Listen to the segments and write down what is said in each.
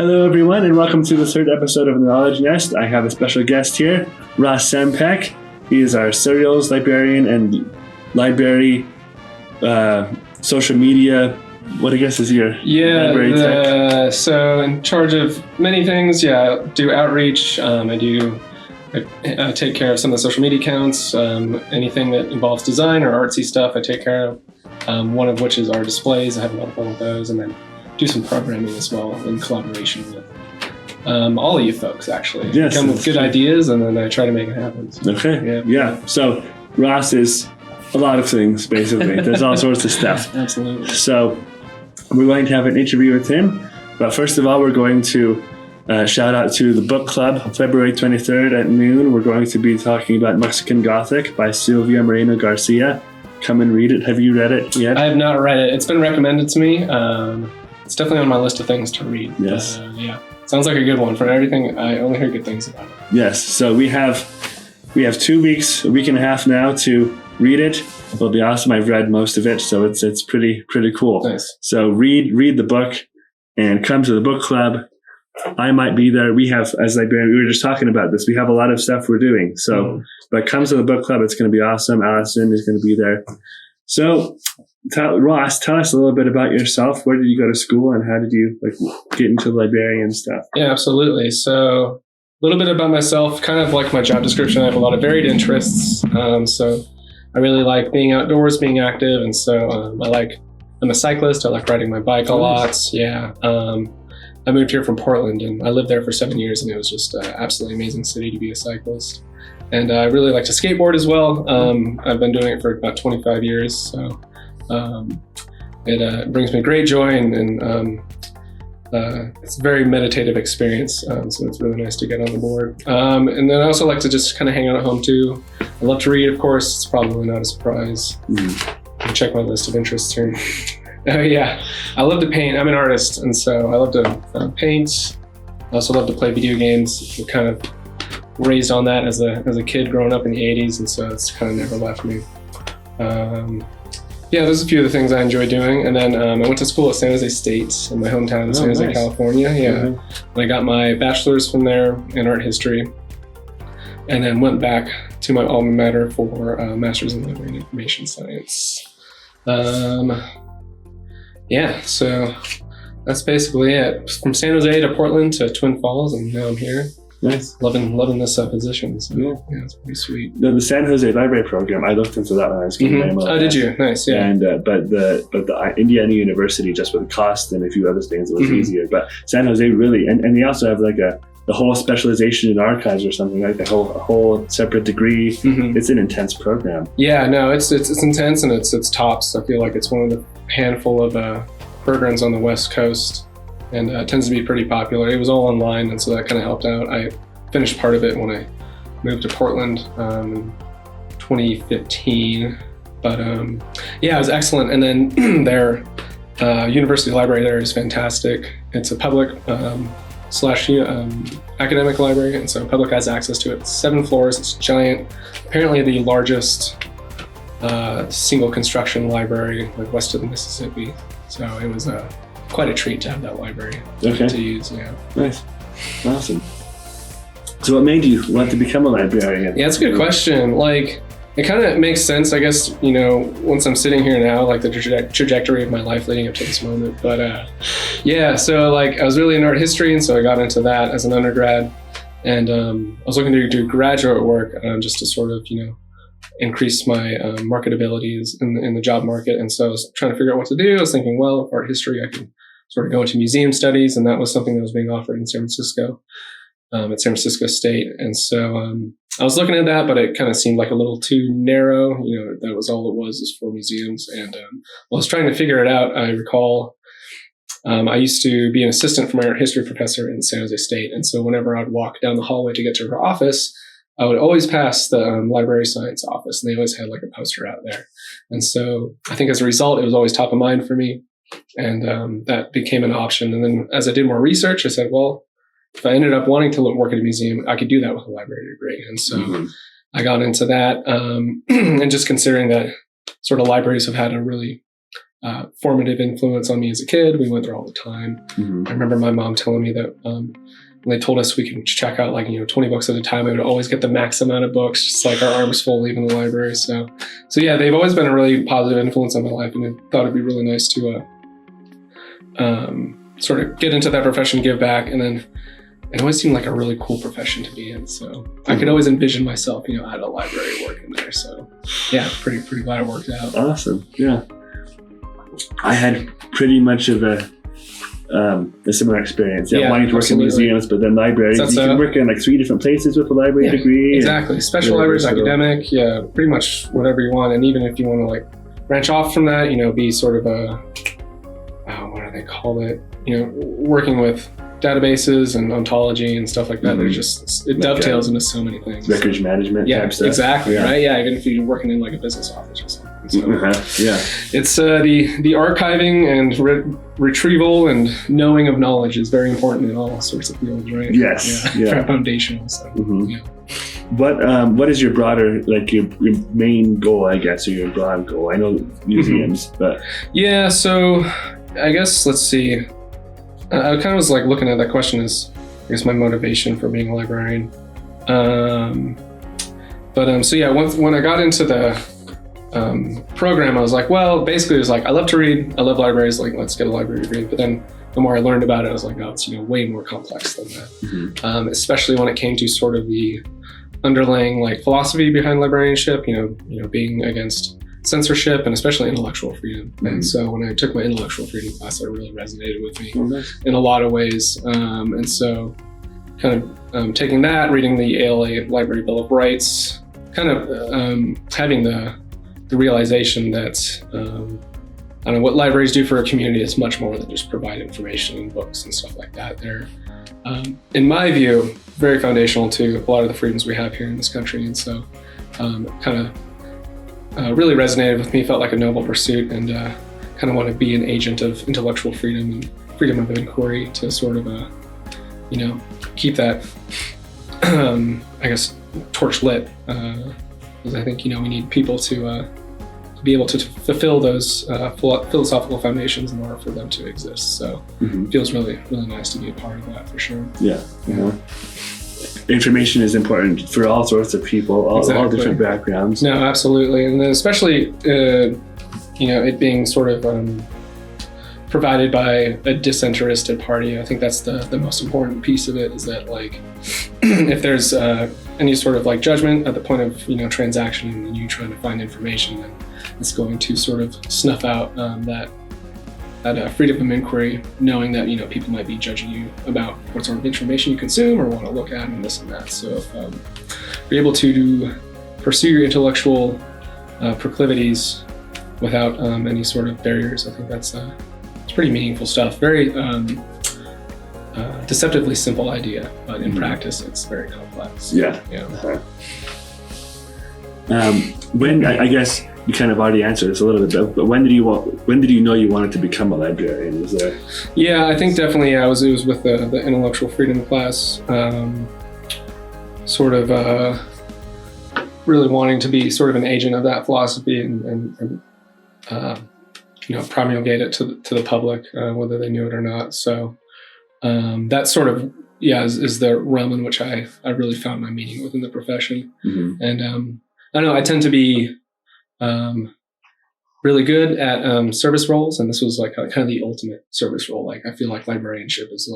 Hello, everyone, and welcome to the third episode of The Knowledge Nest. I have a special guest here, Ross Sempek. He is our serials librarian and library social media. What I guess is your library tech? So in charge of many things. I do outreach. I take care of some of the social media accounts. Anything that involves design or artsy stuff, I take care of. One of which is our displays. I have a lot of fun with those, and then do some programming as well in collaboration with all of you folks, actually. Yes, come with good ideas, and then I try to make it happen. So, okay. Yeah. So Ross is a lot of things, basically. There's all sorts of stuff. Absolutely. So we're going to have an interview with him. But first of all, we're going to shout out to the book club, February 23rd at noon. We're going to be talking about Mexican Gothic by Silvia Moreno Garcia. Come and read it. Have you read it yet? I have not read it. It's been recommended to me. It's definitely on my list of things to read. Yes. Sounds like a good one. For everything, I only hear good things about it. Yes. So we have 2 weeks, a week and a half now to read it. It'll be awesome. I've read most of it, so it's pretty cool. Nice. So read the book and come to the book club. I might be there. We have, as librarian, we were just talking about this. We have a lot of stuff we're doing. So, but come to the book club. It's going to be awesome. Allison is going to be there. So, Ross, tell us a little bit about yourself. Where did you go to school, and how did you get into librarian stuff? Yeah, absolutely. So, a little bit about myself, kind of like my job description. I have a lot of varied interests. So, I really like being outdoors, being active, and so I'm a cyclist. I like riding my bike a lot. Yeah. I moved here from Portland, and I lived there for 7 years, and it was just an absolutely amazing city to be a cyclist. And I really like to skateboard as well. I've been doing it for about 25 years, so it brings me great joy, and it's a very meditative experience, so it's really nice to get on the board. And then I also like to just kind of hang out at home too. I love to read, of course. It's probably not a surprise. Check my list of interests here. Oh yeah, I love to paint. I'm an artist, and so I love to paint. I also love to play video games. I kind of raised on that as a kid growing up in the 80s, and so it's kind of never left me. There's a few of the things I enjoy doing. And then I went to school at San Jose State in my hometown in San Jose, California. Yeah, and I got my bachelor's from there in art history, and then went back to my alma mater for a master's in library and information science. So that's basically it. From San Jose to Portland to Twin Falls, and now I'm here. Nice. Loving this position. So, yeah, it's pretty sweet. The San Jose Library Program, I looked into that when I was getting my MLS. Oh, did you? Nice, yeah. And but the Indiana University, just with cost and a few other things, it was easier. But San Jose really, and they also have the whole specialization in archives or something, like a whole separate degree. It's an intense program. Yeah, no, it's intense, and it's tops. I feel like it's one of the handful of programs on the West Coast, and it tends to be pretty popular. It was all online, and so that kind of helped out. I finished part of it when I moved to Portland in 2015. But it was excellent. And then their university library there is fantastic. It's a public / academic library, and so public has access to it. 7 floors. It's giant. Apparently the largest single construction library west of the Mississippi. So it was quite a treat to have that library to use. Yeah. Nice. Awesome. So what made you want to become a librarian? Yeah, that's a good question. It kind of makes sense, I guess, once I'm sitting here now, the trajectory of my life leading up to this moment. But so I was really in art history, and so I got into that as an undergrad. And I was looking to do graduate work just to sort of, increase my marketability in the job market. And so I was trying to figure out what to do. I was thinking, well, art history, I can sort of go into museum studies, and that was something that was being offered in San Francisco, at San Francisco State. And so I was looking at that, but it kind of seemed like a little too narrow. That was all it was for museums. And I was trying to figure it out. I recall I used to be an assistant for my art history professor in San Jose State. And so whenever I'd walk down the hallway to get to her office, I would always pass the library science office, and they always had a poster out there. And so I think as a result, it was always top of mind for me. And that became an option. And then as I did more research, I said, well, if I ended up wanting to work at a museum, I could do that with a library degree. And so I got into that. And just considering that sort of libraries have had a really formative influence on me as a kid. We went there all the time. I remember my mom telling me that when they told us we could check out 20 books at a time, we would always get the max amount of books, just like our arms full leaving the library. So yeah, they've always been a really positive influence on my life, and I thought it'd be really nice to sort of get into that profession, give back, and then it always seemed like a really cool profession to be in. So I could always envision myself, at a library working there. So yeah, pretty glad it worked out. Awesome. Yeah. I had pretty much of a similar experience. Yeah, wanting to work in museums, but then libraries. You can work in 3 different places with a library degree. Exactly. Special libraries, academic, pretty much whatever you want. And even if you want to branch off from that, be sort of a, what do they call it? Working with databases and ontology and stuff like that. There's it dovetails into so many things. Records management type stuff. Exactly. Yeah. Right. Yeah. Even if you're working in a business office or something. So it's the archiving and retrieval and knowing of knowledge is very important in all sorts of fields, right? Yes. Yeah. Foundational. So, What is your broader, your main goal, I guess, or your broad goal? I know museums, but so I guess let's see. I kind of was looking at that question as, I guess, my motivation for being a librarian. When I got into the program, I was basically it was I love to read, I love libraries, let's get a library degree. But then the more I learned about it, I was it's way more complex than that. Especially when it came to sort of the underlying philosophy behind librarianship, being against censorship and especially intellectual freedom. And so when I took my intellectual freedom class, it really resonated with me in a lot of ways. And so kind of taking that, reading the ALA Library Bill of Rights, kind of having the realization that what libraries do for a community is much more than just provide information and books and stuff like that. They're, in my view, very foundational to a lot of the freedoms we have here in this country. And so kind of really resonated with me, felt like a noble pursuit, and kind of want to be an agent of intellectual freedom and freedom of inquiry to sort of, keep that, I guess, torch lit. Because I think, we need people to be able to fulfill those philosophical foundations in order for them to exist. So it feels really, really nice to be a part of that for sure. Yeah. Information is important for all sorts of people, all different backgrounds. No, absolutely. And then especially, it being sort of provided by a disinterested party. I think that's the most important piece of it, is that if there's any sort of judgment at the point of, transaction and you trying to find information, then it's going to sort of snuff out that freedom of inquiry, knowing that people might be judging you about what sort of information you consume or want to look at and this and that. So if you're able to pursue your intellectual proclivities without any sort of barriers, I think that's it's pretty meaningful stuff. Very deceptively simple idea, but in practice it's very complex. When I guess you kind of already answered this a little bit, but when did you know you wanted to become a librarian? Was there? Yeah, I think definitely. It was with the intellectual freedom class, sort of really wanting to be sort of an agent of that philosophy and promulgate it to the public, whether they knew it or not. So that sort of is the realm in which I really found my meaning within the profession. And I don't know, I tend to be really good at service roles, and this was kind of the ultimate service role. I feel like librarianship is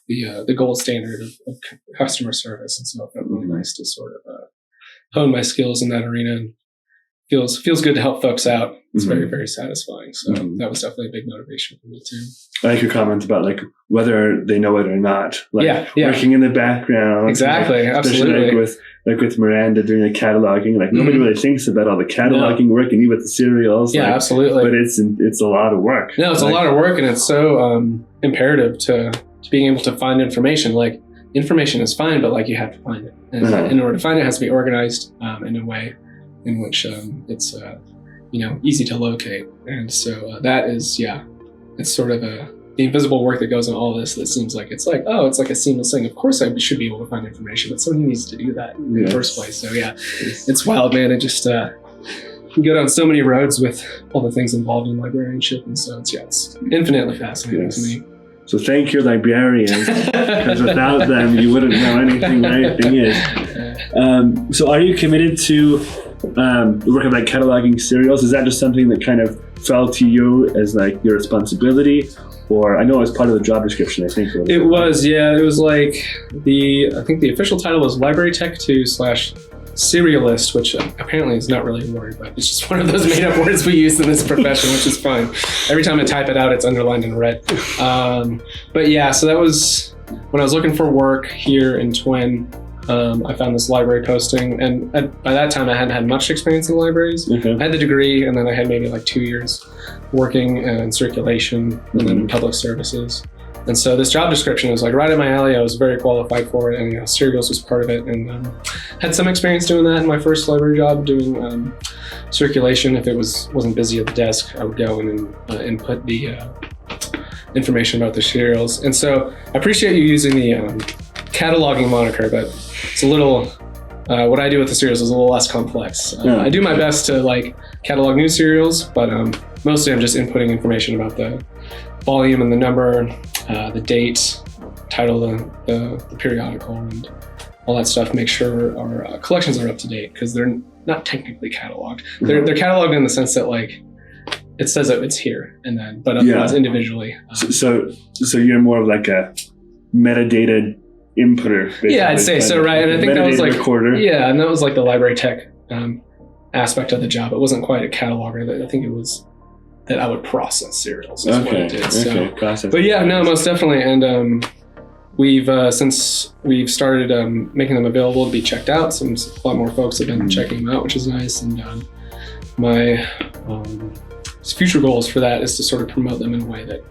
the gold standard of customer service, and so it felt really nice to sort of hone my skills in that arena. And feels good to help folks out. It's very, very satisfying. So that was definitely a big motivation for me too. I like your comment about whether they know it or not. Working in the background. Exactly. Absolutely. With Miranda doing the cataloging, nobody really thinks about all the cataloging work and you with the serials. Absolutely. But it's a lot of work. No, it's a lot of work, and it's so imperative to being able to find information. Information is fine, but you have to find it. And in order to find it, it has to be organized in a way in which it's easy to locate. And so that is it's sort of the invisible work that goes in all this that seems it's a seamless thing. Of course I should be able to find information, but somebody needs to do that in the first place. So it's wild, man. It just can go down so many roads with all the things involved in librarianship, and so it's infinitely fascinating to me. So thank your librarians, because without them, you wouldn't know anything where anything is. So are you committed to the work of like cataloging serials? Is that just something that kind of fell to you as like your responsibility? Or I know it was part of the job description, I think. It was, yeah. It was like I think the official title was Library Tech 2 / Serialist, which apparently is not really a word, but it's just one of those made up words we use in this profession, which is fine. Every time I type it out, it's underlined in red. But yeah, so that was when I was looking for work here in Twin. I found this library posting, and by that time I hadn't had much experience in libraries. Okay. I had the degree, and then I had maybe like 2 years working in circulation and then public services. And so this job description was like right in my alley. I was very qualified for it, and serials was part of it. And had some experience doing that in my first library job, doing circulation. If it wasn't busy at the desk, I would go in and input the information about the serials. And so I appreciate you using the cataloging moniker, but it's a little, what I do with the serials is a little less complex. I do my best to like catalog new serials, but mostly I'm just inputting information about the volume and the number, the date, title, the periodical, and all that stuff. Make sure our collections are up to date, because they're not technically cataloged. They're cataloged in the sense that like it says that it's here, and then but otherwise individually. So you're more of like a metadata inputter. Yeah, I'd say so, right? And I think that was like recorder. Yeah, and that was like the library tech aspect of the job. It wasn't quite a cataloger. I think it was that I would process serials. Is what it did. So, process. But yeah, no, most definitely. And we've since we've started making them available to be checked out, a lot more folks have been checking them out, which is nice. And my future goals for that is to sort of promote them in a way that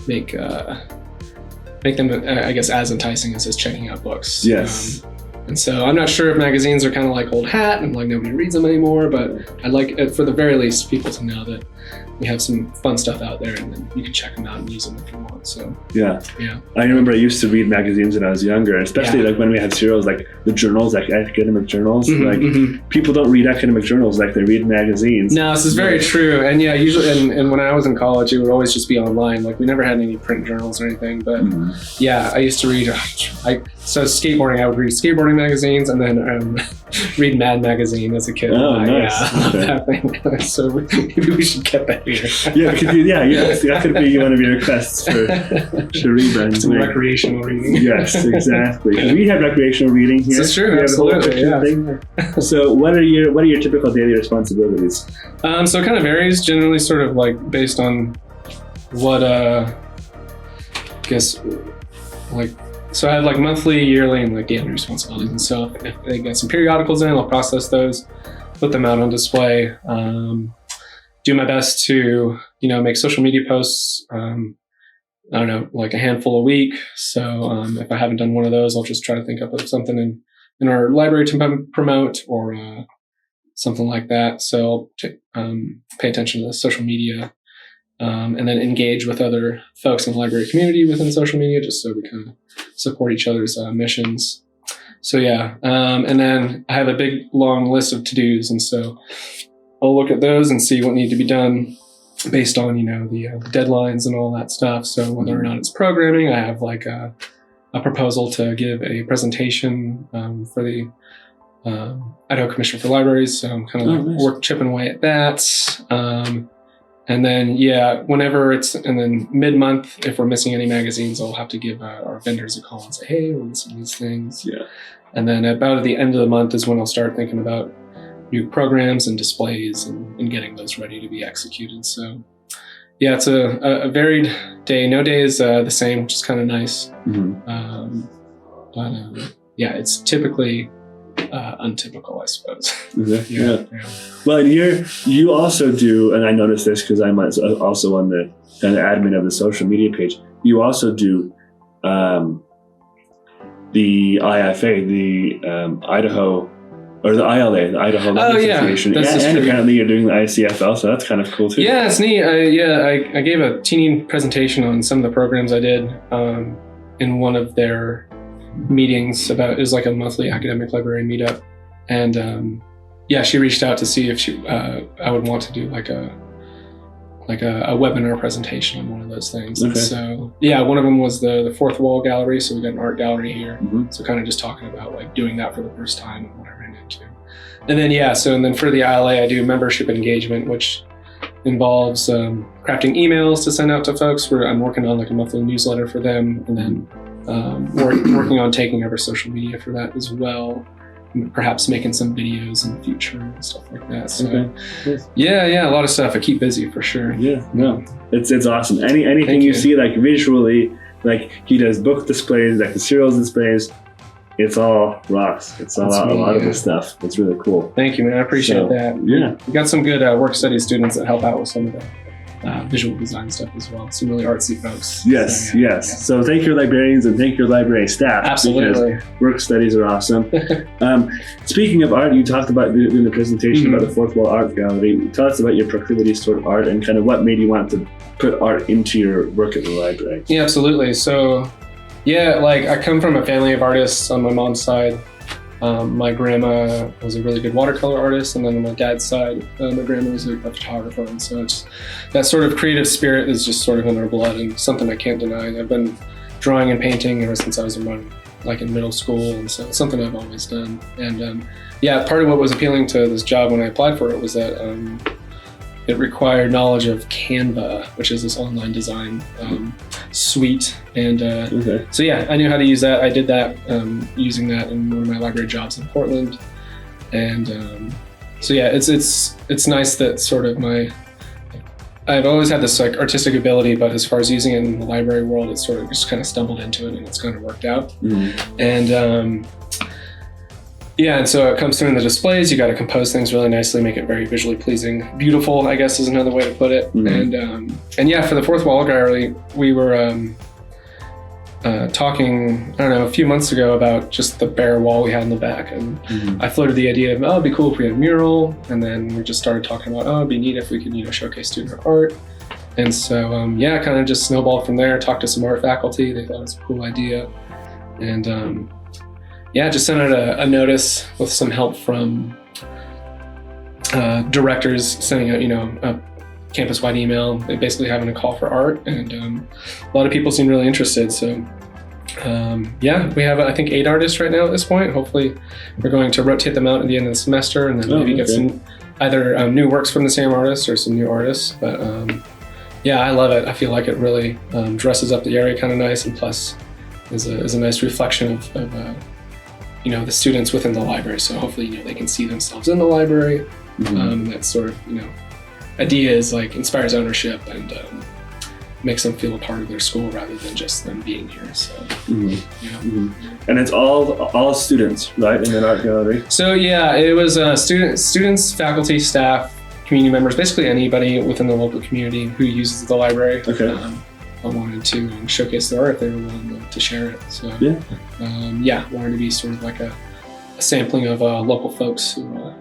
make them, I guess, as enticing as checking out books. Yes. And so I'm not sure if magazines are kind of like old hat and like nobody reads them anymore, but I'd like, for the very least, people to know that we have some fun stuff out there, and then you can check them out and use them if you want. So yeah. I remember I used to read magazines when I was younger, especially like when we had serials, like the journals, like academic journals. People don't read academic journals like they read magazines. No, this is very true. And yeah, usually, and when I was in college, it would always just be online. Like we never had any print journals or anything. But yeah, I used to read. So skateboarding, I would read skateboarding magazines, and then read Mad Magazine as a kid. Oh, nice. Yeah, I love that thing. So maybe we should get that here. That could be one of your requests for read. Some recreational reading. Yes, exactly. We have recreational reading here. That's true. Absolutely. Yeah. So, what are your typical daily responsibilities? So it kind of varies. Generally, sort of like based on what I guess like. So I have like monthly, yearly, and like daily responsibilities. And so if they get some periodicals in, I'll process those, put them out on display, do my best to, make social media posts, I don't know, like a handful a week. So if I haven't done one of those, I'll just try to think up of something in our library to promote or something like that. So pay attention to the social media. And then engage with other folks in the library community within social media, just so we kind of support each other's missions. So yeah, and then I have a big long list of to-dos, and so I'll look at those and see what need to be done based on the deadlines and all that stuff. So whether or not it's programming, I have like a proposal to give a presentation for the Idaho Commission for Libraries. So I'm kind of chipping away at that. And then, whenever and then mid-month, if we're missing any magazines, I'll have to give our vendors a call and say, hey, we're missing these things. Yeah. And then about at the end of the month is when I'll start thinking about new programs and displays and getting those ready to be executed. So, yeah, it's a varied day. No day is the same, which is kind of nice. It's typically untypical, I suppose. Yeah. Well, and you also do, and I noticed this because I'm also on the kind of admin of the social media page. You also do the IFA, the Idaho, or the ILA, the Idaho Library Association. And apparently you're doing the ICFL, so that's kind of cool too. Yeah, it's neat. I gave a teeny presentation on some of the programs I did in one of their meetings it was like a monthly academic library meetup, and yeah, she reached out to see if I would want to do like a webinar presentation on one of those things. Okay. And so yeah, one of them was the Fourth Wall Gallery. So we got an art gallery here. Mhm. So kind of just talking about like doing that for the first time and what I ran into. And then and then for the ILA, I do membership engagement, which involves crafting emails to send out to folks. I'm working on like a monthly newsletter for them, and then working on taking over social media for that as well. And perhaps making some videos in the future and stuff like that. So Okay. yeah, a lot of stuff. I keep busy for sure. Yeah, no, it's awesome. Anything Thank you you. see like visually, like he does book displays, like the serials displays. It's all rocks. It's a lot of the stuff. It's really cool. Thank you, man. I appreciate So, that. yeah. We got some good work study students that help out with some of the visual design stuff as well. Some really artsy folks. Yes, So, yeah. So thank your librarians and thank your library staff. Absolutely. Because work studies are awesome. Speaking of art, you talked about in the presentation about the Fourth Wall Art Gallery. Tell us about your proclivities toward art and kind of what made you want to put art into your work at the library. Yeah, absolutely. So, yeah, like I come from a family of artists on my mom's side. My grandma was a really good watercolor artist, and then on my dad's side, my grandma was a photographer. And so it's that sort of creative spirit is just sort of in our blood and something I can't deny. I've been drawing and painting ever since I was in middle school, and so it's something I've always done. And part of what was appealing to this job when I applied for it was that it required knowledge of Canva, which is this online design suite. And so yeah, I knew how to use that. I did that using that in one of my library jobs in Portland. And so yeah, it's nice that sort of I've always had this like artistic ability, but as far as using it in the library world, it's sort of just kind of stumbled into it and it's kind of worked out. Mm-hmm. And and so it comes through in the displays. You got to compose things really nicely, make it very visually pleasing. Beautiful, I guess, is another way to put it. Mm-hmm. And yeah, for the Fourth Wall Gallery, we were talking, I don't know, a few months ago about just the bare wall we had in the back. And I floated the idea of, it'd be cool if we had a mural. And then we just started talking about, it'd be neat if we could, showcase student art. And so, kind of just snowballed from there, talked to some art faculty. They thought it was a cool idea. And just sent out a notice with some help from directors sending out, a campus-wide email. They basically having a call for art, and a lot of people seem really interested. So, we have, I think, 8 artists right now at this point. Hopefully, we're going to rotate them out at the end of the semester, and then maybe get some either new works from the same artist or some new artists. But I love it. I feel like it really dresses up the area kind of nice, and plus is a nice reflection of the students within the library. So hopefully, they can see themselves in the library. That sort of, idea is like inspires ownership and makes them feel a part of their school rather than just them being here. So, And it's all students, right, in an art gallery? So yeah, it was students, faculty, staff, community members, basically anybody within the local community who uses the library. Okay. I wanted to showcase their art if they were willing to share it. So wanted to be sort of like a sampling of local folks who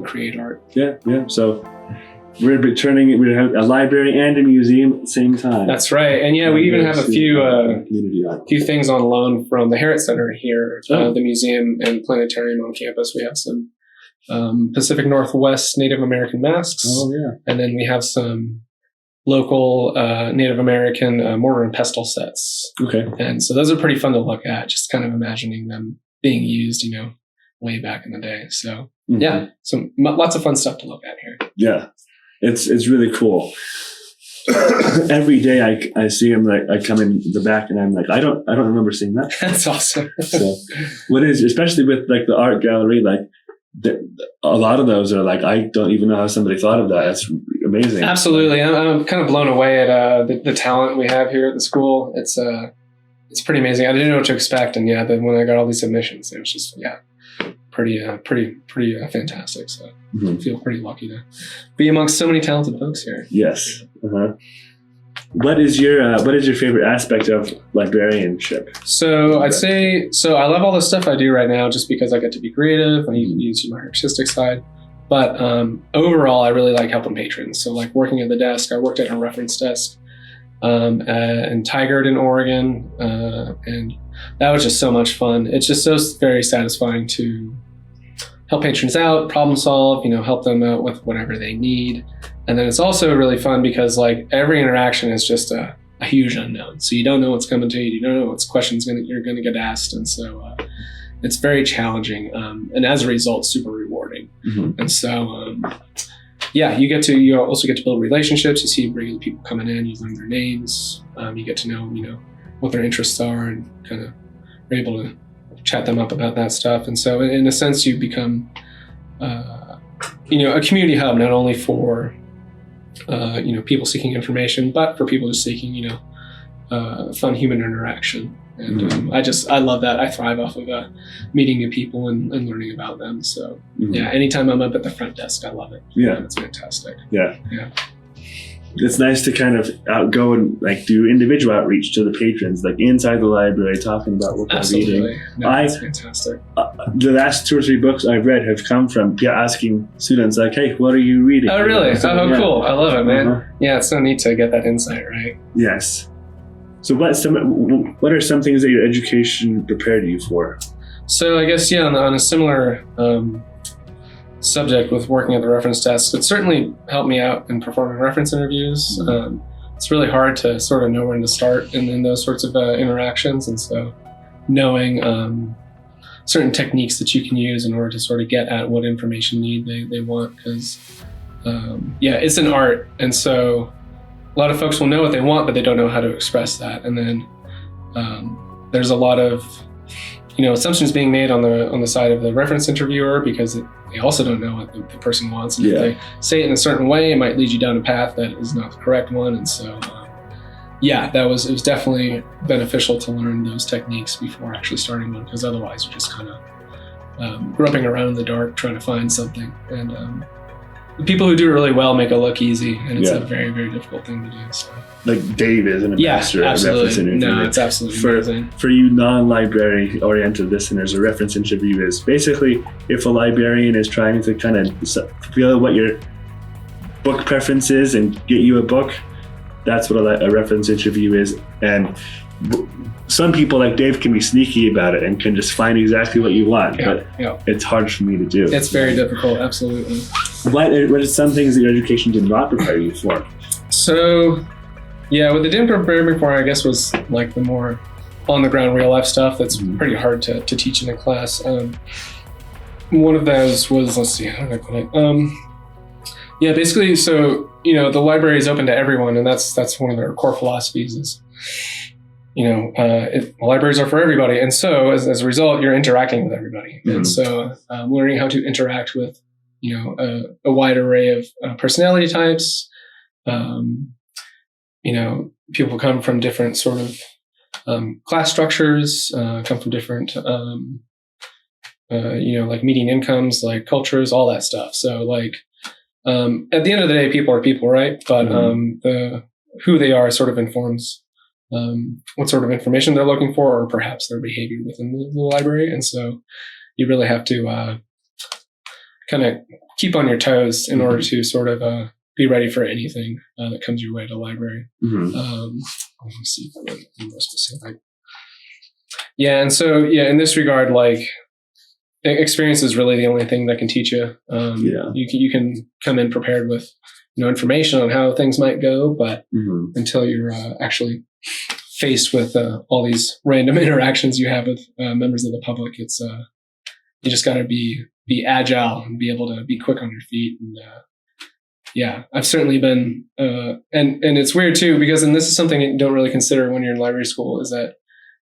create art. Yeah. So we have a library and a museum at the same time. That's right. And we even have a few things on loan from the Herritt Center here, the museum and planetarium on campus. We have some Pacific Northwest Native American masks. Oh yeah. And then we have some local Native American mortar and pestle sets. Okay. And so those are pretty fun to look at, just kind of imagining them being used, way back in the day. So so lots of fun stuff to look at here. Yeah, it's really cool. Every day I see them, like I come in the back and I'm like, I don't remember seeing that. That's awesome. So what is, especially with like the art gallery, like a lot of those are like, I don't even know how somebody thought of that. That's amazing. Absolutely. I'm kind of blown away at the talent we have here at the school. It's pretty amazing. I didn't know what to expect. And then when I got all these submissions, it was just, pretty fantastic. So I feel pretty lucky to be amongst so many talented folks here. Yes. Uh-huh. What is your favorite aspect of librarianship? So I'd say, I love all the stuff I do right now just because I get to be creative. I use my artistic side. But overall, I really like helping patrons. So like working at the desk, I worked at a reference desk in Tigard in Oregon. And that was just so much fun. It's just so very satisfying to help patrons out, problem solve, help them out with whatever they need. And then it's also really fun because like every interaction is just a huge unknown. So you don't know what's coming to you. You don't know what questions you're going to get asked. And so it's very challenging. And as a result, super rewarding. Mm-hmm. And so, you also get to build relationships. You see regular people coming in, you learn their names. You get to know, what their interests are and kind of are able to chat them up about that stuff. And so in a sense, you become, a community hub, not only for, people seeking information, but for people just seeking, fun human interaction. And mm-hmm. I love that. I thrive off of meeting new people and learning about them. So anytime I'm up at the front desk, I love it. Yeah. It's fantastic. Yeah. It's nice to kind of go and like do individual outreach to the patrons, like inside the library, talking about what they're reading. No, it's fantastic. The last 2 or 3 books I've read have come from asking students like, "Hey, what are you reading?" Oh, really? Cool! I love it, man. Uh-huh. Yeah, it's so neat to get that insight, right? Yes. So what are some things that your education prepared you for? So I guess on a similar subject with working at the reference desk, it certainly helped me out in performing reference interviews. Mm-hmm. It's really hard to sort of know when to start in those sorts of interactions, and so knowing certain techniques that you can use in order to sort of get at what information they want, because it's an art, and so a lot of folks will know what they want, but they don't know how to express that. And then there's a lot of assumptions being made on the side of the reference interviewer, because they also don't know what the person wants. And if they say it in a certain way, it might lead you down a path that is not the correct one. And so, it was definitely beneficial to learn those techniques before actually starting one, because otherwise you're just kind of groping around in the dark trying to find something. And the people who do it really well make it look easy, and it's a very, very difficult thing to do. So. Like Dave is an ambassador at reference interview. No, it's absolutely amazing. For you non-library oriented listeners, a reference interview is basically if a librarian is trying to kind of feel what your book preference is and get you a book, that's what a reference interview is. And some people like Dave can be sneaky about it and can just find exactly what you want, but it's hard for me to do. It's very difficult, absolutely. What are some things that your education did not prepare you for? So, what they didn't prepare me for, I guess, was like the more on-the-ground real-life stuff that's pretty hard to teach in a class. One of those was, let's see, how did I put it? Basically, so, the library is open to everyone, and that's one of their core philosophies is, libraries are for everybody. And so as a result, you're interacting with everybody. Mm-hmm. And so learning how to interact with, a wide array of personality types. People come from different sort of class structures, come from different, like median incomes, like cultures, all that stuff. So like, at the end of the day, people are people, right? But who they are sort of informs what sort of information they're looking for, or perhaps their behavior within the library. And so you really have to kind of keep on your toes in order to sort of be ready for anything that comes your way at a library. Mm-hmm. Let me see if I want to be more specific. And so, in this regard, like, experience is really the only thing that can teach you. You can come in prepared with information on how things might go, but until you're actually faced with all these random interactions you have with members of the public, it's you just got to be agile and be able to be quick on your feet. And I've certainly been, and it's weird too, because, and this is something you don't really consider when you're in library school, is that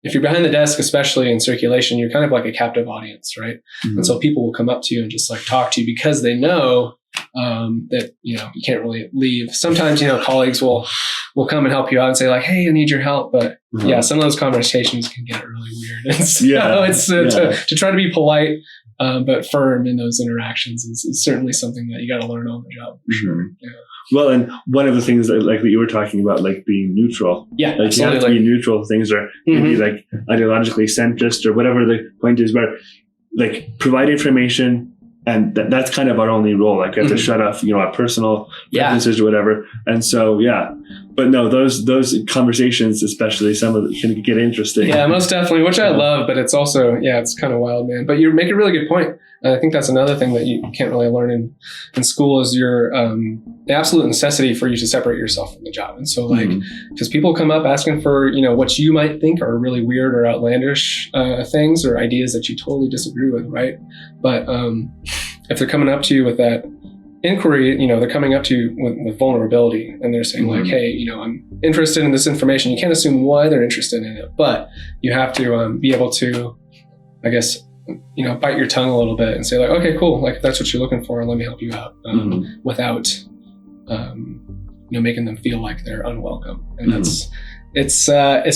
if you're behind the desk, especially in circulation, you're kind of like a captive audience, right? Mm-hmm. And so people will come up to you and just like talk to you because they know that, you can't really leave. Sometimes, colleagues will come and help you out and say like, hey, I need your help. But some of those conversations can get really weird. And so it's to try to be polite, but firm in those interactions is certainly something that you got to learn on the job for sure. Yeah. Well, and one of the things that, like, that you were talking about, like being neutral. Yeah, like absolutely. You have to be neutral. Things are maybe like ideologically centrist or whatever the point is, but like provide information, and that's kind of our only role. Like, we have to shut off, our personal preferences or whatever. And so, But no, those conversations, especially some of them, can get interesting. Yeah, most definitely, which I love, but it's also, it's kind of wild, man. But you make a really good point. And I think that's another thing that you can't really learn in school is the absolute necessity for you to separate yourself from the job. And so like, because people come up asking for, what you might think are really weird or outlandish things or ideas that you totally disagree with, right? But if they're coming up to you with that inquiry, they're coming up to you with vulnerability and they're saying like, hey, I'm interested in this information. You can't assume why they're interested in it, but you have to be able to, I guess, bite your tongue a little bit and say like, okay, cool. Like if that's what you're looking for, let me help you out without, making them feel like they're unwelcome. And it's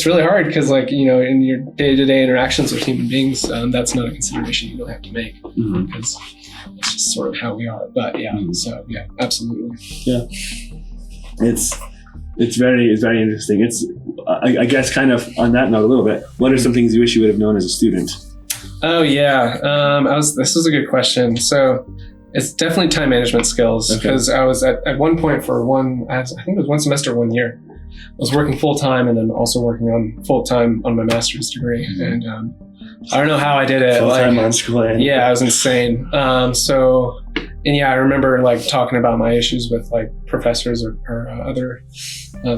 really hard because like, in your day-to-day interactions with human beings, that's not a consideration you really have to make because it's just sort of how we are. But so yeah, absolutely. Yeah. It's very interesting. It's, I guess kind of on that note a little bit, what are some things you wish you would have known as a student? Oh yeah. This is a good question. So it's definitely time management skills because I was at one point for I think it was one semester, 1 year. I was working full time and then also working on full time on my master's degree. And I don't know how I did it. Full time on school. Yeah, it was insane. I remember like talking about my issues with like professors or other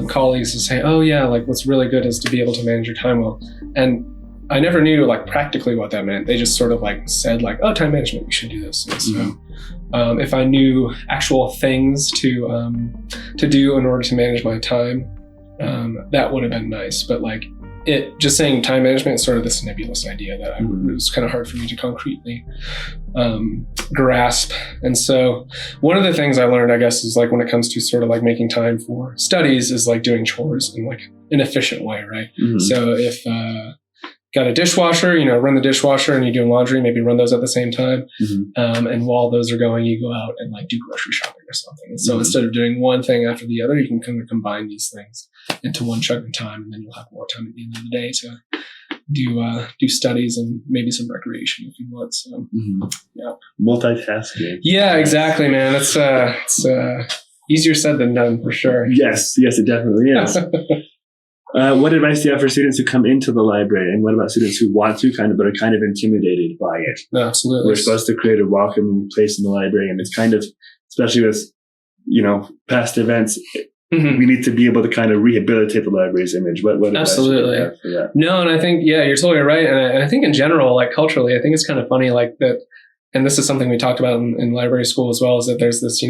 colleagues and saying, oh yeah, like what's really good is to be able to manage your time well. And I never knew like practically what that meant. They just sort of like said like, oh, time management, you should do this. And so if I knew actual things to do in order to manage my time, that would have been nice. But like just saying time management is sort of this nebulous idea that it was kind of hard for me to concretely grasp. And so one of the things I learned, I guess, is like when it comes to sort of like making time for studies is like doing chores in like an efficient way, right? So if got a dishwasher, run the dishwasher and you're doing laundry, maybe run those at the same time. And while those are going, you go out and like do grocery shopping or something. And so instead of doing one thing after the other, you can kind of combine these things into one chunk of time. And then you'll have more time at the end of the day to do studies and maybe some recreation if you want. So yeah. Multitasking. Yeah, exactly, man. It's easier said than done for sure. Yes, it definitely is. What advice do you have for students who come into the library, and what about students who want to but are kind of intimidated by it? No, absolutely. We're supposed to create a welcoming place in the library, and it's kind of, especially with past events, we need to be able to kind of rehabilitate the library's image. What advice do you have for that? No, and I think you're totally right, and I think in general, like culturally, I think it's kind of funny, like that, and this is something we talked about in library school as well, is that there's this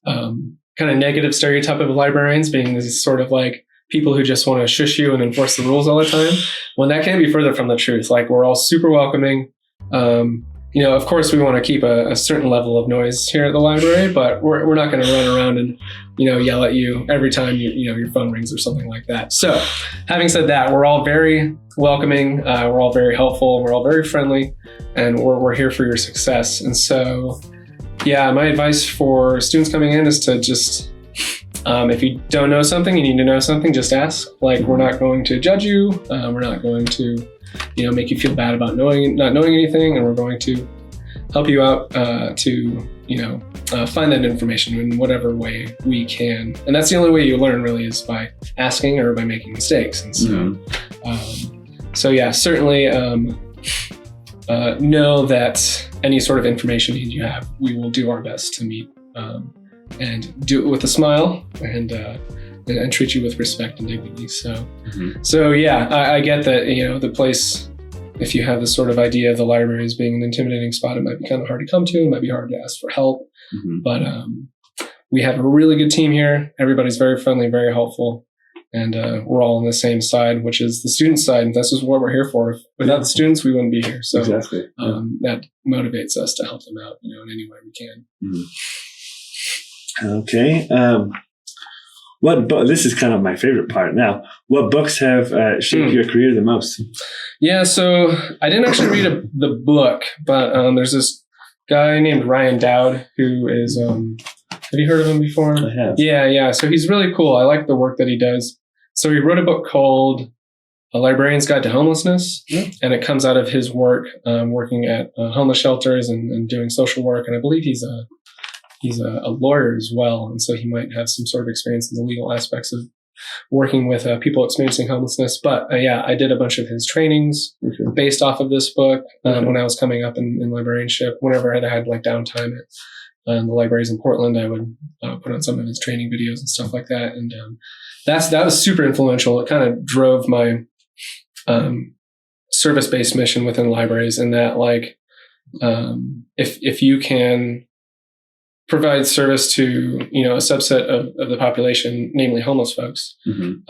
kind of negative stereotype of librarians being this sort of like people who just want to shush you and enforce the rules all the time, when that can't be further from the truth. Like we're all super welcoming. Of course we want to keep a certain level of noise here at the library, but we're not going to run around and, yell at you every time your phone rings or something like that. So having said that, we're all very welcoming. We're all very helpful. We're all very friendly, and we're here for your success. And so, my advice for students coming in is to just, if you don't know something, you need to know something, just ask. Like, we're not going to judge you. We're not going to, make you feel bad about not knowing anything. And we're going to help you out to, find that information in whatever way we can. And that's the only way you learn really, is by asking or by making mistakes. And so, certainly know that any sort of information need you have, we will do our best to meet and do it with a smile and treat you with respect and dignity. So I get that, the place, if you have this sort of idea of the library as being an intimidating spot, it might be kind of hard to come to. It might be hard to ask for help. But we have a really good team here. Everybody's very friendly, very helpful. And we're all on the same side, which is the student side. This is what we're here for. Without the students, we wouldn't be here. So exactly. That motivates us to help them out, in any way we can. Okay. This is kind of my favorite part now. What books have shaped your career the most? Yeah, so I didn't actually read the book, but there's this guy named Ryan Dowd who is, have you heard of him before? I have. Yeah. So he's really cool. I like the work that he does. So he wrote a book called A Librarian's Guide to Homelessness, and it comes out of his work working at homeless shelters and doing social work. And I believe he's a lawyer as well, and so he might have some sort of experience in the legal aspects of working with people experiencing homelessness. But yeah, I did a bunch of his trainings based off of this book when I was coming up in librarianship. Whenever I had like downtime at the libraries in Portland, I would put on some of his training videos and stuff like that. And that was super influential. It kind of drove my service-based mission within libraries, in that like if you can provide service to a subset of the population, namely homeless folks, you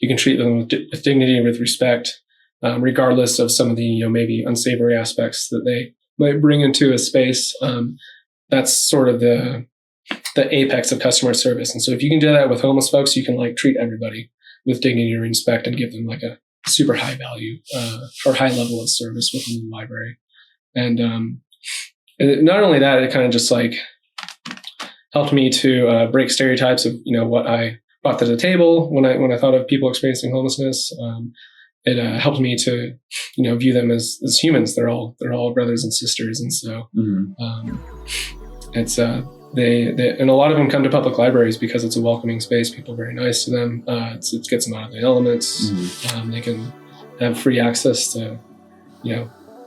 can treat them with dignity and with respect, regardless of some of the maybe unsavory aspects that they might bring into a space. That's sort of the apex of customer service. And so if you can do that with homeless folks, you can like treat everybody with dignity and respect and give them like a super high value or high level of service within the library. And not only that, it kind of just like helped me to break stereotypes of what I brought to the table when I thought of people experiencing homelessness. It helped me to view them as humans. They're all brothers and sisters, and so it's they and a lot of them come to public libraries because it's a welcoming space. People are very nice to them. It gets them out of the elements. They can have free access to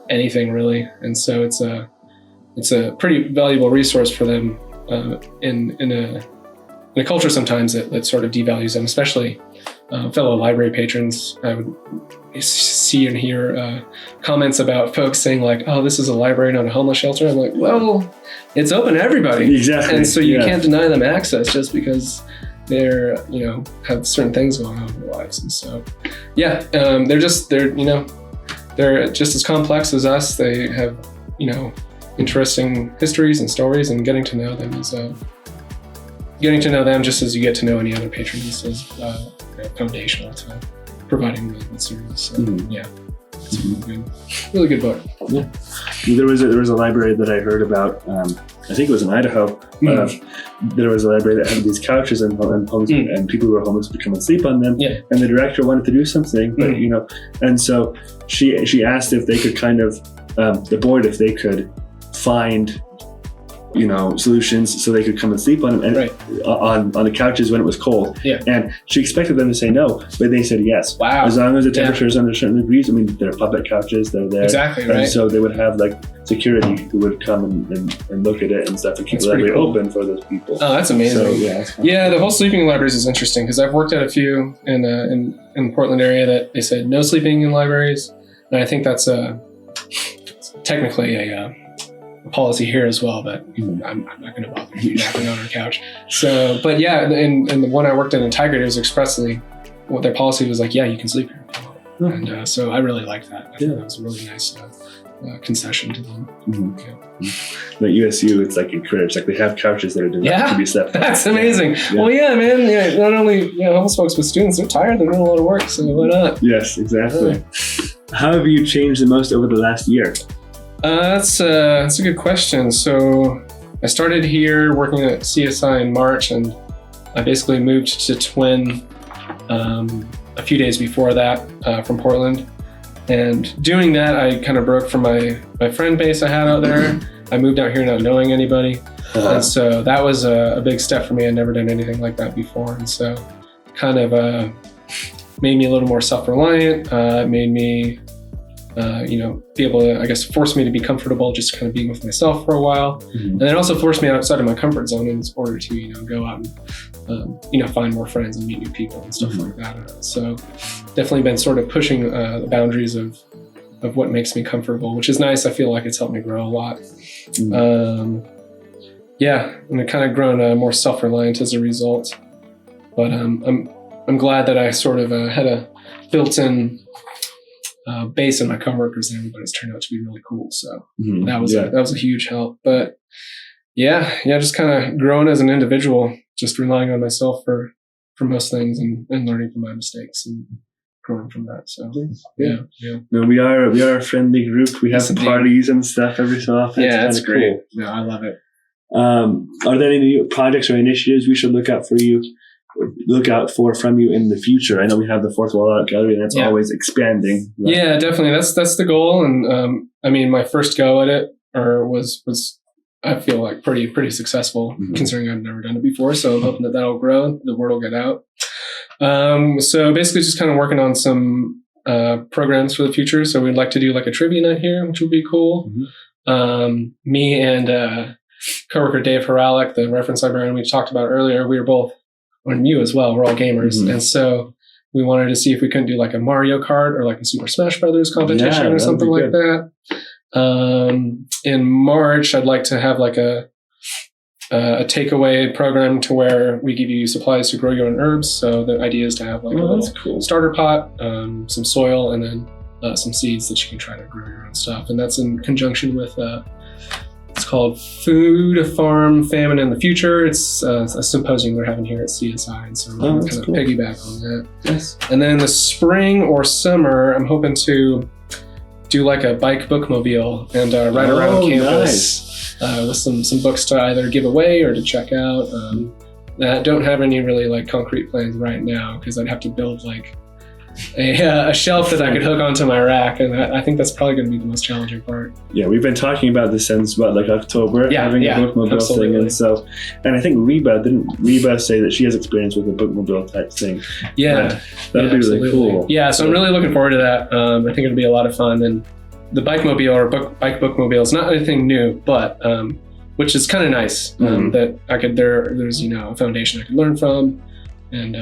anything really, and so it's a pretty valuable resource for them in a culture sometimes that sort of devalues them, especially fellow library patrons. I would see and hear comments about folks saying like, "Oh, this is a library, not a homeless shelter." I'm like, well, it's open to everybody. Exactly. And so you can't deny them access just because they're, have certain things going on in their lives. And so, yeah, they're just as complex as us. They have, interesting histories and stories, and getting to know them just as you get to know any other patrons is foundational to providing really good service. So, yeah, it's a really good book. Yeah. There was a library that I heard about. I think it was in Idaho. There was a library that had these couches and people who were homeless would come and sleep on them. Yeah. And the director wanted to do something, but and so she asked if they could kind of the board if they could find solutions so they could come and sleep on them and on the couches when it was cold. Yeah. And she expected them to say no, but they said yes. Wow. As long as the temperature is under certain degrees. I mean, they're public couches, they're there. Exactly, right. And so they would have like security who would come and look at it and stuff and keep the library open for those people. Oh, that's amazing. So, the whole sleeping libraries is interesting because I've worked at a few in the Portland area that they said no sleeping in libraries. And I think that's technically a policy here as well, but I'm not going to bother you napping on our couch. So, but yeah, and the one I worked in Tigard, it was expressly what their policy was like, yeah, you can sleep here. And so I really liked that. I thought that was a really nice concession to them. At USU, it's like encouraged. Like they have couches that are designed to be slept on. That's amazing. Yeah. Well, yeah, man. Yeah, not only homeless folks, but students, they're tired. They're doing a lot of work, so why not? Yes, exactly. How have you changed the most over the last year? That's a good question. So I started here working at CSI in March, and I basically moved to Twin a few days before that from Portland. And doing that, I kind of broke from my friend base I had out there. I moved out here not knowing anybody. And so that was a big step for me. I'd never done anything like that before. And so kind of made me a little more self-reliant. It made me be able to, I guess, force me to be comfortable just kind of being with myself for a while. And then also forced me outside of my comfort zone in order to, go out and, find more friends and meet new people and stuff like that. So definitely been sort of pushing the boundaries of what makes me comfortable, which is nice. I feel like it's helped me grow a lot. And I've kind of grown more self-reliant as a result. But I'm glad that I sort of had a built-in base in my coworkers, and everybody's turned out to be really cool. So that was a huge help. But just kind of growing as an individual, just relying on myself for most things and learning from my mistakes and growing from that. So No, we are a friendly group. We have parties and stuff every so often. Yeah, that's great. Cool. No, I love it. Are there any projects or initiatives we should look out from you in the future? I know we have the Fourth Wall Art Gallery, and that's always expanding. Right? Yeah, definitely. That's the goal. And my first go at it was I feel like pretty successful considering I've never done it before. So I'm hoping that'll grow, the word will get out. So basically just kind of working on some programs for the future. So we'd like to do like a trivia night here, which would be cool. Me and coworker Dave Horalick, the reference librarian we talked about earlier, we were both, and you as well, we're all gamers. And so we wanted to see if we couldn't do like a Mario Kart or like a Super Smash Brothers competition or something like that. In March, I'd like to have like a takeaway program to where we give you supplies to grow your own herbs. So the idea is to have like a little starter pot, some soil, and then some seeds that you can try to grow your own stuff. And that's in conjunction with it's called Food, Farm, Famine, and the Future. It's a symposium we're having here at CSI, and so we're going to kind of piggyback on that. Yes. And then the spring or summer, I'm hoping to do like a bike bookmobile and ride around campus with some books to either give away or to check out. I don't have any really like concrete plans right now because I'd have to build like a shelf that I could hook onto my rack, and I think that's probably going to be the most challenging part. Yeah, we've been talking about this since like October, having a bookmobile thing, and I think didn't Reba say that she has experience with a bookmobile type thing? Yeah, that'd be really cool. Yeah, so I'm really looking forward to that. I think it'll be a lot of fun, and the bike mobile or bike bookmobile is not anything new, but which is kind of nice that I could there's a foundation I could learn from. And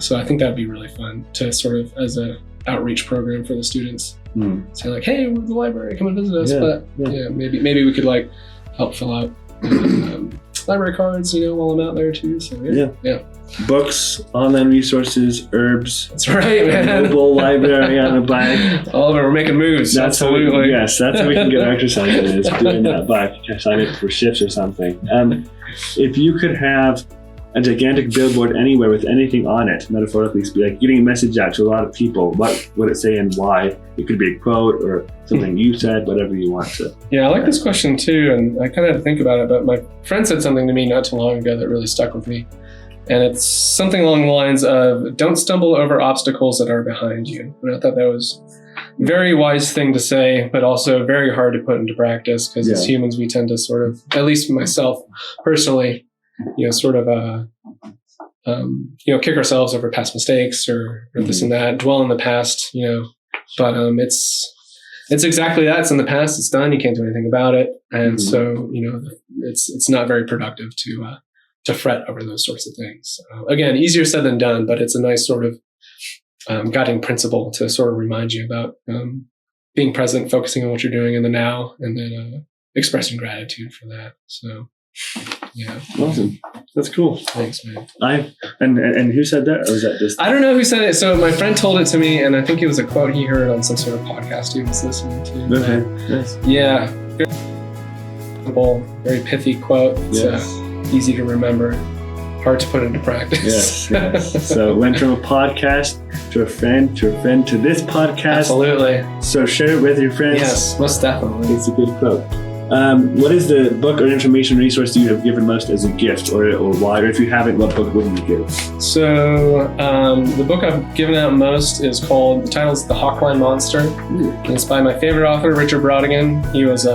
so I think that'd be really fun to sort of as a outreach program for the students. Say like, hey, we're at the library, come and visit us. Maybe we could like help fill out library cards, while I'm out there too. So yeah. Books, online resources, herbs. That's right, man. Mobile library on a bike. All of it, we're making moves. That's absolutely. That's how we can get our exercise in, is doing that bike. Sign up for shifts or something. If you could have a gigantic billboard anywhere with anything on it, metaphorically speaking, like getting a message out to a lot of people, what would it say and why? It could be a quote or something you said, whatever you want to. Yeah, I like this question too, and I kind of had to think about it, but my friend said something to me not too long ago that really stuck with me. And it's something along the lines of, don't stumble over obstacles that are behind you. And I thought that was a very wise thing to say, but also very hard to put into practice, because as humans, we tend to sort of, at least myself personally, kick ourselves over past mistakes or this and that, dwell in the past, but it's exactly that. It's in the past, it's done, you can't do anything about it. And so, it's not very productive to fret over those sorts of things. Again, easier said than done, but it's a nice sort of guiding principle to sort of remind you about being present, focusing on what you're doing in the now, and then expressing gratitude for that. So, yeah. Awesome. That's cool. Thanks, man. And who said that? Or was that just... I don't know who said it. So my friend told it to me, and I think it was a quote he heard on some sort of podcast he was listening to. Okay. Nice. Yeah. Very simple, very pithy quote. It's easy to remember. Hard to put into practice. Yes. So it went from a podcast to a friend to this podcast. Absolutely. So share it with your friends. Yes, most definitely. It's a good quote. What is the book or information resource you have given most as a gift, or why? Or if you haven't, what book would you give? So the book I've given out most is called, the title is The Hawkline Monster. And it's by my favorite author, Richard Brodigan. He was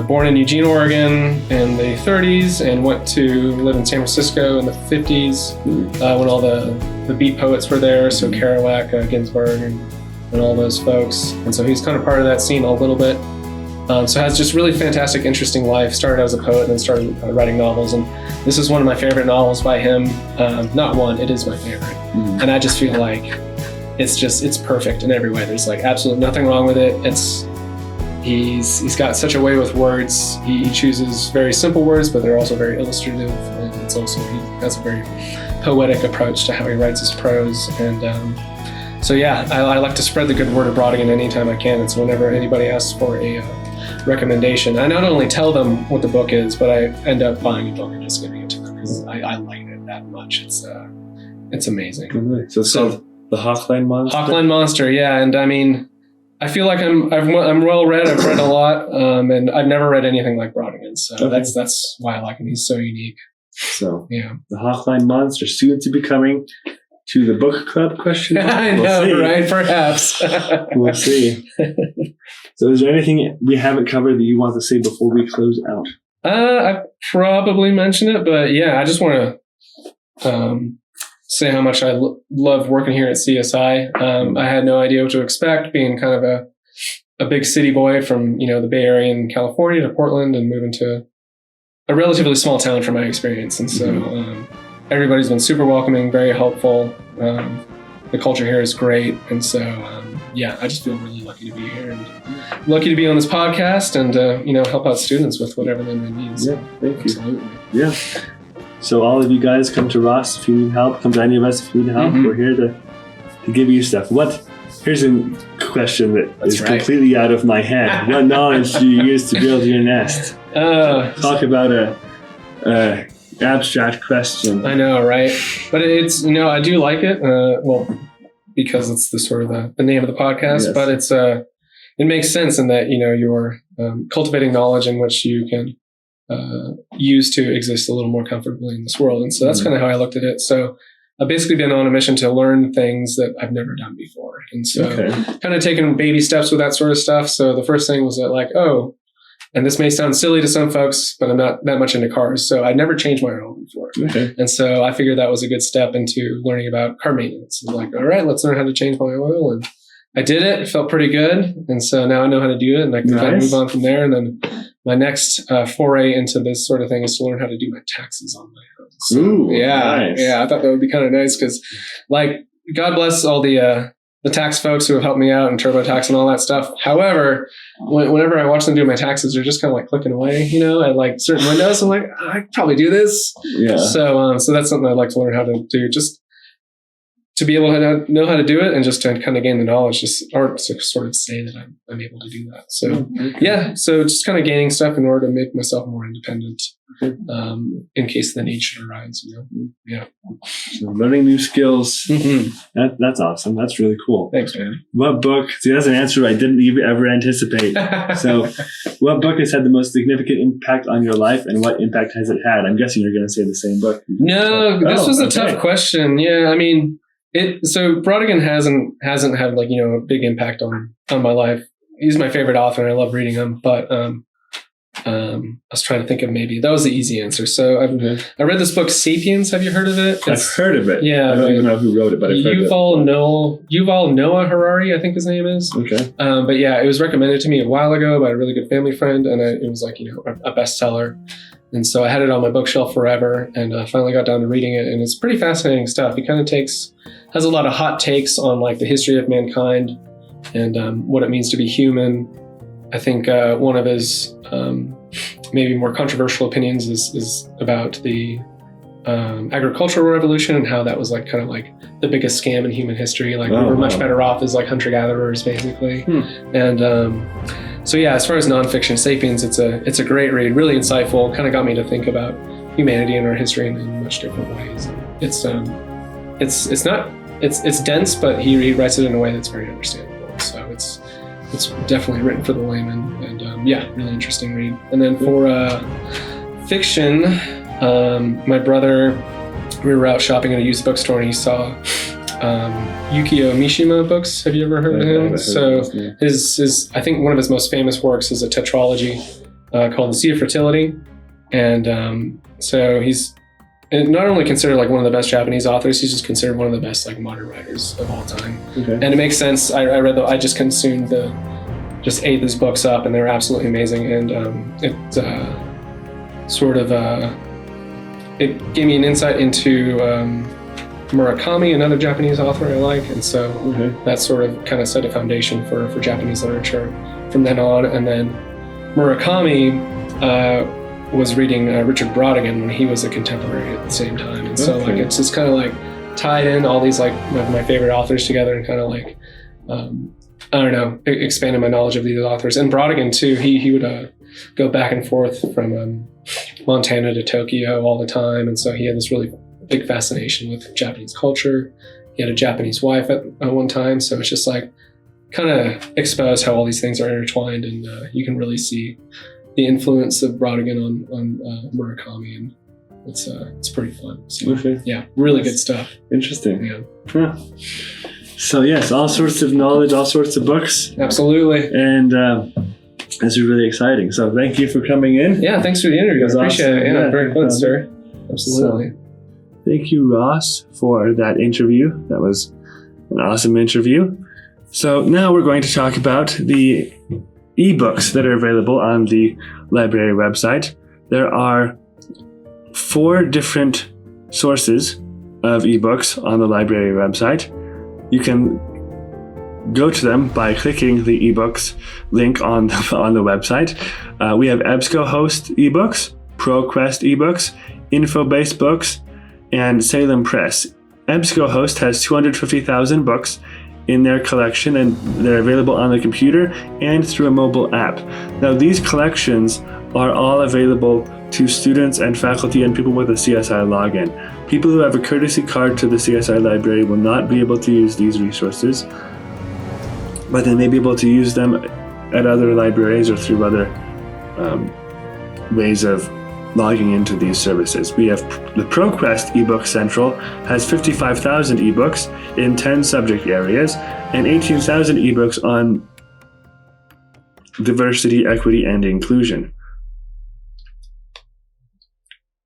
born in Eugene, Oregon in the 30s and went to live in San Francisco in the 50s when all the beat poets were there. So Kerouac, Ginsberg, and all those folks. And so he's kind of part of that scene a little bit. So has just really fantastic, interesting life. Started as a poet and then started writing novels. And this is one of my favorite novels by him. Not one, it is my favorite. And I just feel like it's perfect in every way. There's like absolutely nothing wrong with it. He's got such a way with words. He chooses very simple words, but they're also very illustrative. And he has a very poetic approach to how he writes his prose. And I like to spread the good word of Brodigan anytime I can. And so whenever anybody asks for a recommendation, I not only tell them what the book is, but I end up buying a book and just giving it to them because I like it that much. It's amazing. So it's called The Hawkline Monster? Hawkline Monster, yeah. And I mean, I feel like I'm well read. I've read a lot, and I've never read anything like Brodigan. So that's why I like him. He's so unique. So The Hawkline Monster, soon to be coming to the book club question. I know, right? Perhaps. We'll see. So is there anything we haven't covered that you want to say before we close out? I probably mentioned it, but yeah, I just want to say how much I love working here at CSI. I had no idea what to expect, being kind of a big city boy from, the Bay Area in California to Portland and moving to a relatively small town from my experience. And so everybody's been super welcoming, very helpful. The culture here is great. And so, I just feel really lucky to be here and lucky to be on this podcast and, help out students with whatever they may need. So, thank you. Absolutely. Yeah. So all of you guys come to Ross if you need help. Come to any of us if you need help. We're here to give you stuff. Here's a question that is completely out of my head. What knowledge do you use to build your nest? Talk about a abstract question. I know, right? But it's, I do like it. Because it's the sort of the name of the podcast, yes. But it makes sense in that, you're cultivating knowledge in which you can use to exist a little more comfortably in this world. And so that's kind of how I looked at it. So I've basically been on a mission to learn things that I've never done before. And so kind of taking baby steps with that sort of stuff. So the first thing was that and this may sound silly to some folks, but I'm not that much into cars. So I never changed my oil before. Okay. And so I figured that was a good step into learning about car maintenance. All right, let's learn how to change my oil. And I did it. It felt pretty good. And so now I know how to do it and I can kind of move on from there. And then my next foray into this sort of thing is to learn how to do my taxes on my own. So, nice. I thought that would be kind of nice because God bless all the tax folks who have helped me out and TurboTax and all that stuff. However, whenever I watch them do my taxes, they're just kind of like clicking away, at certain windows. I'm like, I could probably do this. Yeah. So that's something I'd like to learn how to do, just to be able to know how to do it and just to kind of gain the knowledge, or to sort of say that I'm able to do that. So so just kind of gaining stuff in order to make myself more independent in case the need should arise. Yeah. So learning new skills. That's awesome. That's really cool. Thanks, man. What book? See, that's an answer I didn't even ever anticipate. So what book has had the most significant impact on your life and what impact has it had? I'm guessing you're going to say the same book. No, this was a tough question. Yeah. I mean, so Brodigan hasn't had a big impact on my life. He's my favorite author and I love reading him, but I was trying to think of maybe that was the easy answer. So I read this book, Sapiens. Have you heard of it? I've heard of it. Yeah, I don't even know who wrote it, but I've heard of it. Yuval Noah Harari, I think his name is. Okay. But yeah, it was recommended to me a while ago by a really good family friend, and it was a bestseller. And so I had it on my bookshelf forever, and I finally got down to reading it, and it's pretty fascinating stuff. He kind of has a lot of hot takes on the history of mankind and what it means to be human. I think one of his maybe more controversial opinions is about the agricultural revolution and how that was the biggest scam in human history. We were much better off as hunter-gatherers, basically. And so yeah, as far as nonfiction, Sapiens, it's a great read, really insightful. Kind of got me to think about humanity and our history in much different ways. It's dense, but he writes it in a way that's very understandable. So it's definitely written for the layman, and really interesting read. And then for fiction, my brother, we were out shopping at a used bookstore and he saw Yukio Mishima books. Have you ever heard of him? So his I think one of his most famous works is a tetralogy called The Sea of Fertility, and so he's not only considered one of the best Japanese authors, he's just considered one of the best modern writers of all time. Okay. And it makes sense. I just consumed just ate these books up, and they're absolutely amazing. And it gave me an insight into Murakami, another Japanese author I like, and so that sort of kind of set a foundation for Japanese literature from then on. And then Murakami was reading Richard Brodigan when he was a contemporary at the same time, and so it's just kind of tied in all these my favorite authors together, and kind of I don't know, expanded my knowledge of these authors. And Brodigan too, he would go back and forth from Montana to Tokyo all the time, and so he had this really big fascination with Japanese culture. He had a Japanese wife at one time, so it's just kind of exposed how all these things are intertwined, and you can really see the influence of Brodigan on Murakami, and it's pretty fun. So, yeah, really good stuff. Interesting. Yeah. Huh. So yes, all sorts of knowledge, all sorts of books. Absolutely. And this is really exciting. So thank you for coming in. Yeah, thanks for the interview. I appreciate it. Yeah, very fun, sir. Absolutely. Thank you, Ross, for that interview. That was an awesome interview. So now we're going to talk about the ebooks that are available on the library website. There are 4 different sources of ebooks on the library website. You can go to them by clicking the ebooks link on the website. We have EBSCOhost ebooks, ProQuest ebooks, InfoBase books, and Salem Press. EBSCOhost has 250,000 books in their collection, and they're available on the computer and through a mobile app. Now, these collections are all available to students and faculty and people with a CSI login. People who have a courtesy card to the CSI library will not be able to use these resources, but they may be able to use them at other libraries or through other ways of logging into these services. We have the ProQuest eBook Central has 55,000 ebooks in 10 subject areas and 18,000 ebooks on diversity, equity, and inclusion.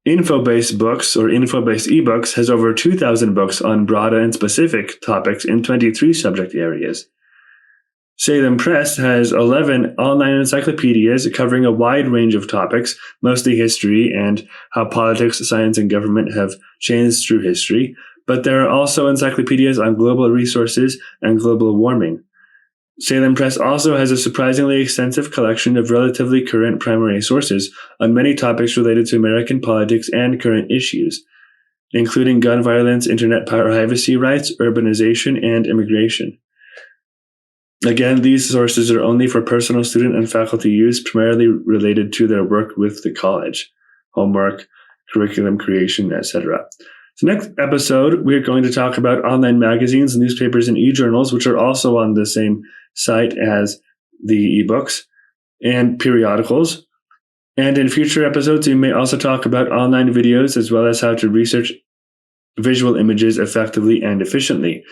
InfoBase Books, or InfoBase eBooks, has over 2,000 books on broad and specific topics in 23 subject areas. Salem Press has 11 online encyclopedias covering a wide range of topics, mostly history and how politics, science, and government have changed through history, but there are also encyclopedias on global resources and global warming. Salem Press also has a surprisingly extensive collection of relatively current primary sources on many topics related to American politics and current issues, including gun violence, internet privacy rights, urbanization, and immigration. Again, these sources are only for personal student and faculty use, primarily related to their work with the college, homework, curriculum creation, etc. So next episode, we're going to talk about online magazines, newspapers, and e-journals, which are also on the same site as the ebooks, and periodicals. And in future episodes, we may also talk about online videos as well as how to research visual images effectively and efficiently.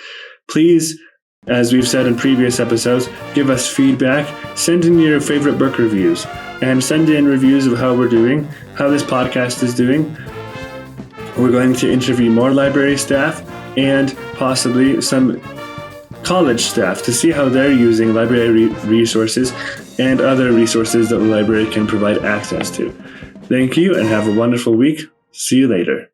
Please, as we've said in previous episodes, give us feedback, send in your favorite book reviews, and send in reviews of how we're doing, how this podcast is doing. We're going to interview more library staff and possibly some college staff to see how they're using library resources and other resources that the library can provide access to. Thank you and have a wonderful week. See you later.